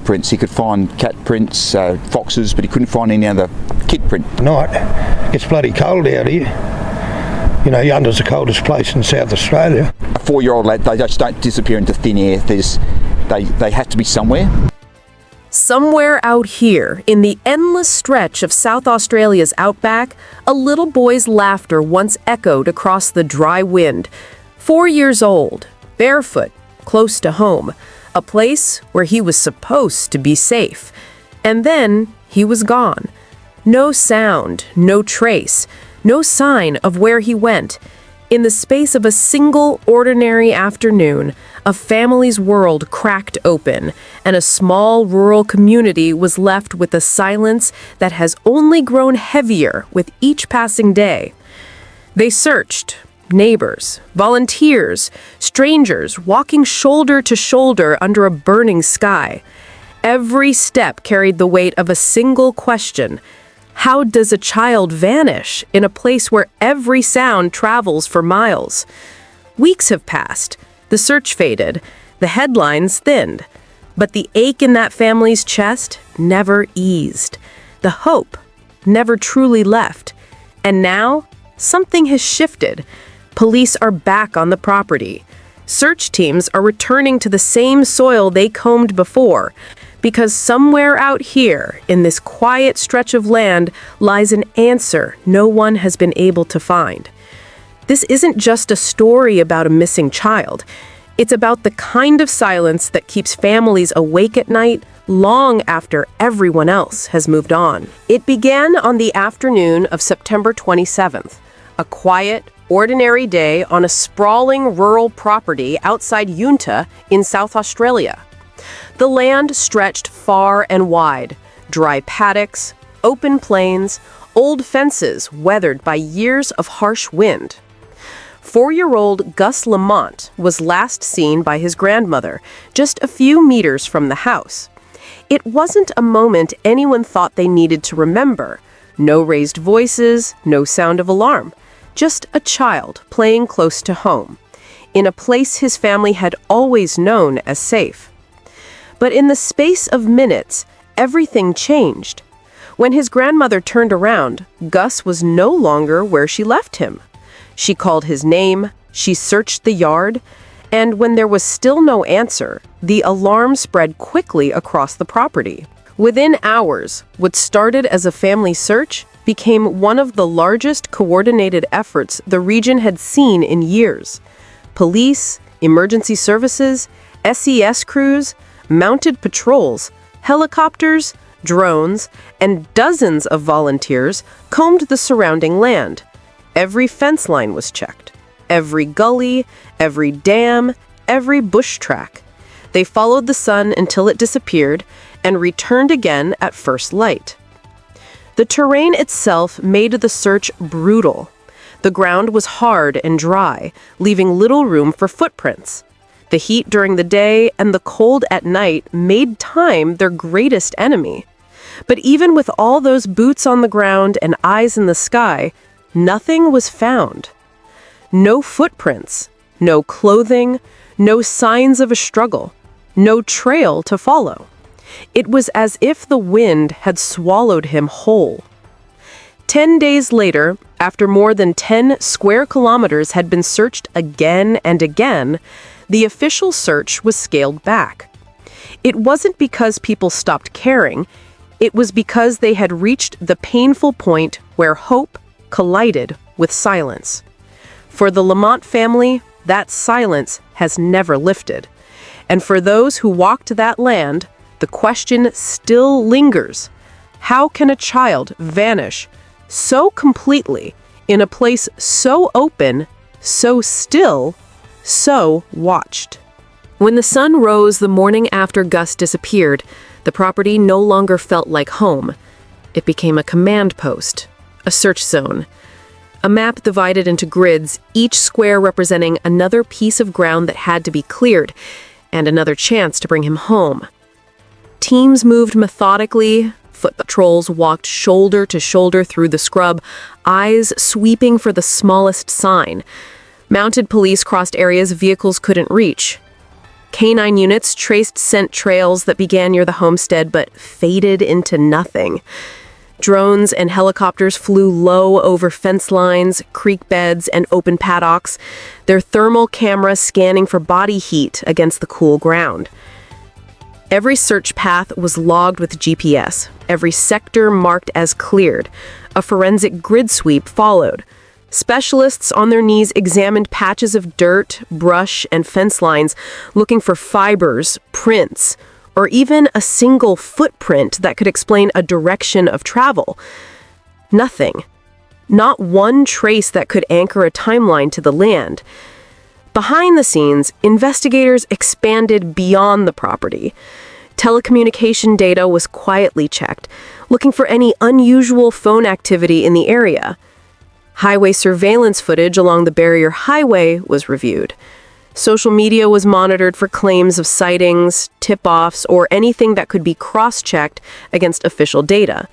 footprints. He could find cat prints, foxes, but he couldn't find any other kid print. Night, it's bloody cold out here. You know, Yunda's the coldest place in South Australia. A 4-year-old lad, they just don't disappear into thin air. They have to be somewhere. Somewhere out here, in the endless stretch of South Australia's outback, a little boy's laughter once echoed across the dry wind. 4 years old, barefoot, close to home, a place where he was supposed to be safe. And then he was gone. No sound, no trace, no sign of where he went. In the space of a single ordinary afternoon, a family's world cracked open, and a small rural community was left with a silence that has only grown heavier with each passing day. They searched. Neighbors, volunteers, strangers walking shoulder to shoulder under a burning sky. Every step carried the weight of a single question. How does a child vanish in a place where every sound travels for miles? Weeks have passed. The search faded. The headlines thinned. But the ache in that family's chest never eased. The hope never truly left. And now, something has shifted. Police are back on the property. Search teams are returning to the same soil they combed before, because somewhere out here, in this quiet stretch of land, lies an answer no one has been able to find. This isn't just a story about a missing child. It's about the kind of silence that keeps families awake at night long after everyone else has moved on. It began on the afternoon of September 27th, a quiet, ordinary day on a sprawling rural property outside Yunta in South Australia. The land stretched far and wide, dry paddocks, open plains, old fences weathered by years of harsh wind. 4-year-old Gus Lamont was last seen by his grandmother, just a few meters from the house. It wasn't a moment anyone thought they needed to remember. No raised voices, no sound of alarm. Just a child playing close to home, in a place his family had always known as safe. But in the space of minutes, everything changed. When his grandmother turned around, Gus was no longer where she left him. She called his name, she searched the yard, and when there was still no answer, the alarm spread quickly across the property. Within hours, what started as a family search became one of the largest coordinated efforts the region had seen in years. Police, emergency services, SES crews, mounted patrols, helicopters, drones, and dozens of volunteers combed the surrounding land. Every fence line was checked. Every gully, every dam, every bush track. They followed the sun until it disappeared and returned again at first light. The terrain itself made the search brutal. The ground was hard and dry, leaving little room for footprints. The heat during the day and the cold at night made time their greatest enemy. But even with all those boots on the ground and eyes in the sky, nothing was found. No footprints, no clothing, no signs of a struggle, no trail to follow. It was as if the wind had swallowed him whole. 10 days later, after more than 10 square kilometers had been searched again and again, the official search was scaled back. It wasn't because people stopped caring, it was because they had reached the painful point where hope collided with silence. For the Lamont family, that silence has never lifted. And for those who walked that land, the question still lingers. How can a child vanish so completely in a place so open, so still, so watched? When the sun rose the morning after Gus disappeared, the property no longer felt like home. It became a command post, a search zone. A map divided into grids, each square representing another piece of ground that had to be cleared, and another chance to bring him home. Teams moved methodically, foot patrols walked shoulder to shoulder through the scrub, eyes sweeping for the smallest sign. Mounted police crossed areas vehicles couldn't reach. Canine units traced scent trails that began near the homestead but faded into nothing. Drones and helicopters flew low over fence lines, creek beds, and open paddocks, their thermal cameras scanning for body heat against the cool ground. Every search path was logged with GPS, every sector marked as cleared. A forensic grid sweep followed. Specialists on their knees examined patches of dirt, brush, and fence lines, looking for fibers, prints, or even a single footprint that could explain a direction of travel. Nothing. Not one trace that could anchor a timeline to the land. Behind the scenes, investigators expanded beyond the property. Telecommunication data was quietly checked, looking for any unusual phone activity in the area. Highway surveillance footage along the barrier highway was reviewed. Social media was monitored for claims of sightings, tip-offs, or anything that could be cross-checked against official data.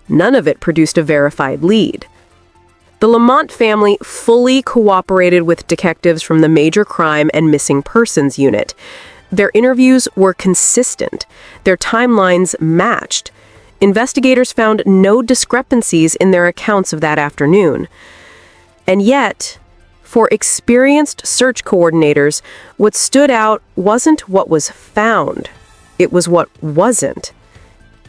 None of it produced a verified lead. The Lamont family fully cooperated with detectives from the Major Crime and Missing Persons Unit. Their interviews were consistent. Their timelines matched. Investigators found no discrepancies in their accounts of that afternoon. And yet, for experienced search coordinators, what stood out wasn't what was found. It was what wasn't.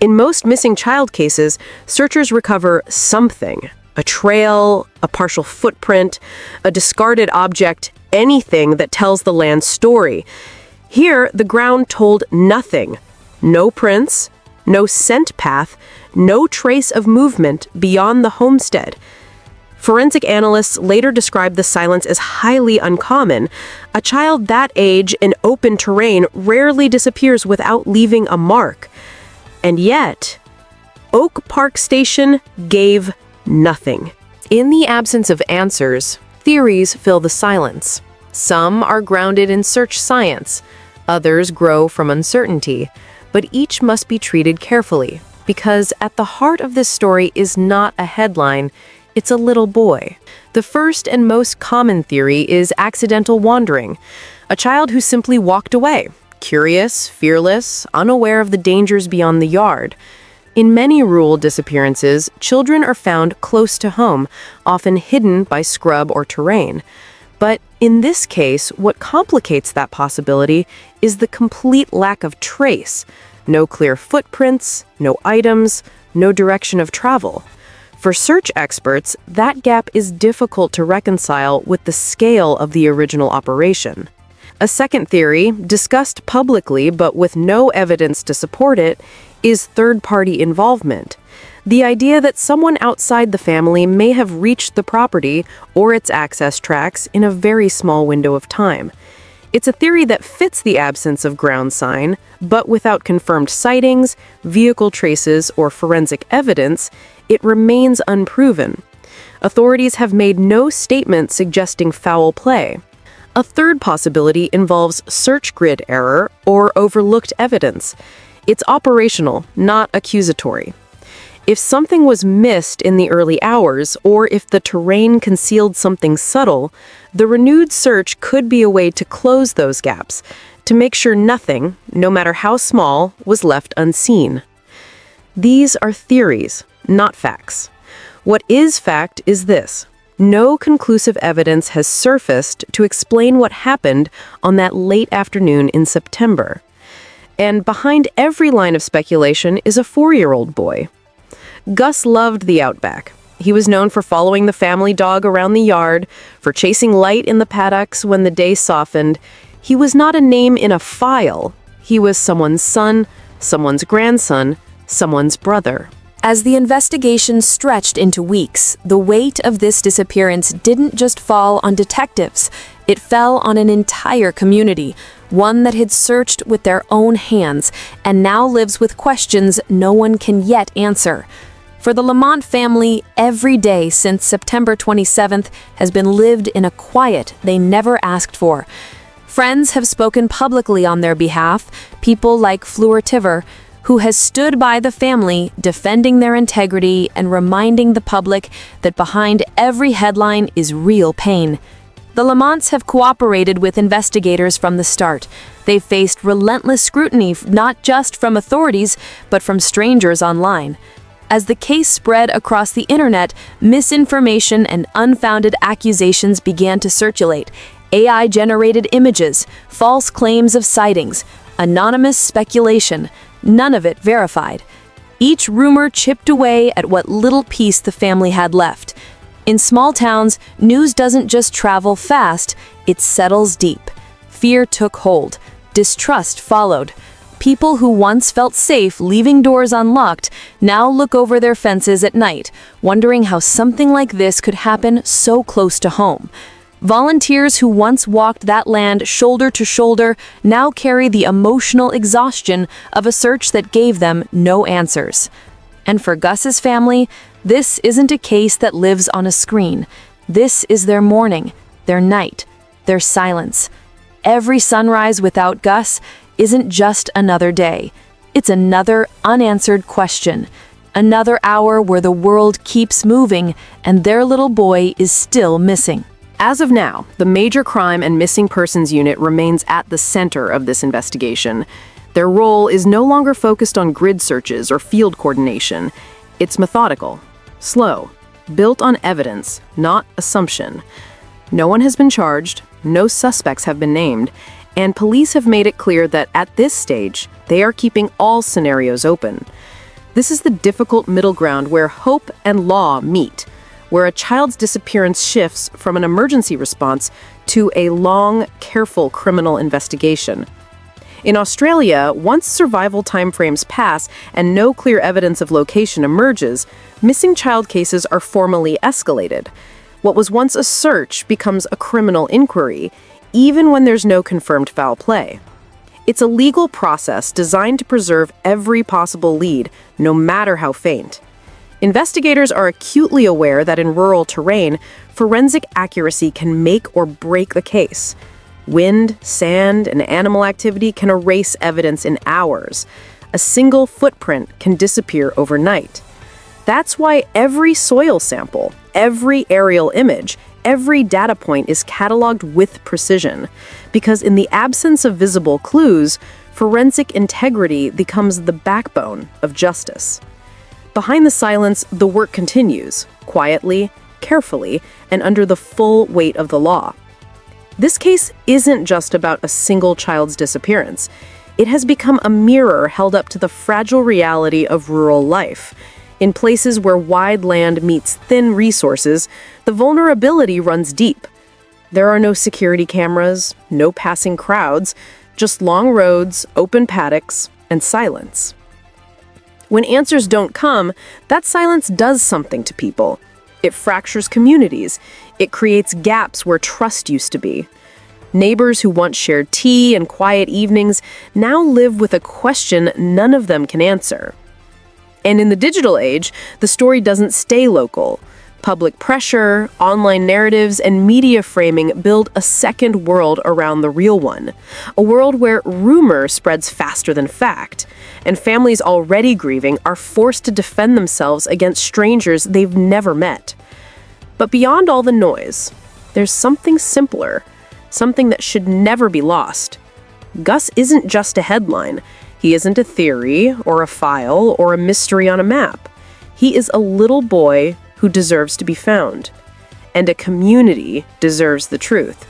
In most missing child cases, searchers recover something. A trail, a partial footprint, a discarded object, anything that tells the land's story. Here, the ground told nothing. No prints, no scent path, no trace of movement beyond the homestead. Forensic analysts later described the silence as highly uncommon. A child that age in open terrain rarely disappears without leaving a mark. And yet, Oak Park Station gave nothing. In the absence of answers, theories fill the silence. Some are grounded in search science, others grow from uncertainty, but each must be treated carefully, because at the heart of this story is not a headline, it's a little boy. The first and most common theory is accidental wandering, a child who simply walked away, curious, fearless, unaware of the dangers beyond the yard. In many rural disappearances, children are found close to home, often hidden by scrub or terrain. But in this case, what complicates that possibility is the complete lack of trace. No clear footprints, no items, no direction of travel. For search experts, that gap is difficult to reconcile with the scale of the original operation. A second theory, discussed publicly but with no evidence to support it, is third-party involvement. The idea that someone outside the family may have reached the property or its access tracks in a very small window of time. It's a theory that fits the absence of ground sign, but without confirmed sightings, vehicle traces, or forensic evidence, it remains unproven. Authorities have made no statement suggesting foul play. A third possibility involves search grid error or overlooked evidence. It's operational, not accusatory. If something was missed in the early hours, or if the terrain concealed something subtle, the renewed search could be a way to close those gaps, to make sure nothing, no matter how small, was left unseen. These are theories, not facts. What is fact is this: no conclusive evidence has surfaced to explain what happened on that late afternoon in September. And behind every line of speculation is a 4-year-old boy. Gus loved the outback. He was known for following the family dog around the yard, for chasing light in the paddocks when the day softened. He was not a name in a file. He was someone's son, someone's grandson, someone's brother. As the investigation stretched into weeks, the weight of this disappearance didn't just fall on detectives. It fell on an entire community, one that had searched with their own hands and now lives with questions no one can yet answer. For the Lamont family, every day since September 27th has been lived in a quiet they never asked for. Friends have spoken publicly on their behalf, people like Fleur Tiver, who has stood by the family, defending their integrity and reminding the public that behind every headline is real pain. The Lamonts have cooperated with investigators from the start. They've faced relentless scrutiny not just from authorities, but from strangers online. As the case spread across the internet, misinformation and unfounded accusations began to circulate. AI-generated images, false claims of sightings, anonymous speculation, none of it verified. Each rumor chipped away at what little peace the family had left. In small towns, news doesn't just travel fast, it settles deep. Fear took hold. Distrust followed. People who once felt safe leaving doors unlocked now look over their fences at night, wondering how something like this could happen so close to home. Volunteers who once walked that land shoulder to shoulder now carry the emotional exhaustion of a search that gave them no answers. And for Gus's family, this isn't a case that lives on a screen. This is their morning, their night, their silence. Every sunrise without Gus isn't just another day. It's another unanswered question. Another hour where the world keeps moving and their little boy is still missing. As of now, the Major Crime and Missing Persons Unit remains at the center of this investigation. Their role is no longer focused on grid searches or field coordination. It's methodical, slow, built on evidence, not assumption. No one has been charged, no suspects have been named, and police have made it clear that at this stage, they are keeping all scenarios open. This is the difficult middle ground where hope and law meet, where a child's disappearance shifts from an emergency response to a long, careful criminal investigation. In Australia, once survival timeframes pass and no clear evidence of location emerges, missing child cases are formally escalated. What was once a search becomes a criminal inquiry, even when there's no confirmed foul play. It's a legal process designed to preserve every possible lead, no matter how faint. Investigators are acutely aware that in rural terrain, forensic accuracy can make or break the case. Wind, sand, and animal activity can erase evidence in hours. A single footprint can disappear overnight. That's why every soil sample, every aerial image, every data point is cataloged with precision. Because in the absence of visible clues, forensic integrity becomes the backbone of justice. Behind the silence, the work continues, quietly, carefully, and under the full weight of the law. This case isn't just about a single child's disappearance. It has become a mirror held up to the fragile reality of rural life. In places where wide land meets thin resources, the vulnerability runs deep. There are no security cameras, no passing crowds, just long roads, open paddocks, and silence. When answers don't come, that silence does something to people. It fractures communities. It creates gaps where trust used to be. Neighbors who once shared tea and quiet evenings now live with a question none of them can answer. And in the digital age, the story doesn't stay local. Public pressure, online narratives, and media framing build a second world around the real one. A world where rumor spreads faster than fact, and families already grieving are forced to defend themselves against strangers they've never met. But beyond all the noise, there's something simpler, something that should never be lost. Gus isn't just a headline. He isn't a theory, or a file, or a mystery on a map. He is a little boy who deserves to be found. And a community deserves the truth,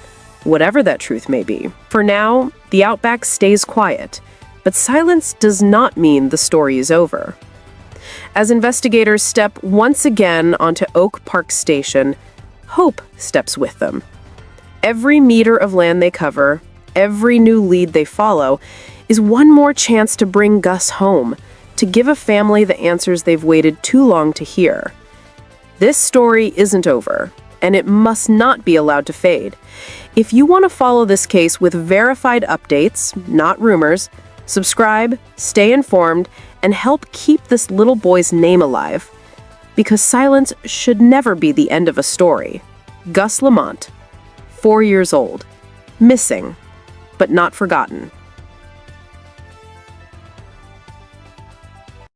whatever that truth may be. For now, the outback stays quiet, but silence does not mean the story is over. As investigators step once again onto Oak Park Station, hope steps with them. Every meter of land they cover, every new lead they follow, is one more chance to bring Gus home, to give a family the answers they've waited too long to hear. This story isn't over, and it must not be allowed to fade. If you want to follow this case with verified updates, not rumors, subscribe, stay informed, and help keep this little boy's name alive. Because silence should never be the end of a story. Gus Lamont, 4 years old, missing, but not forgotten.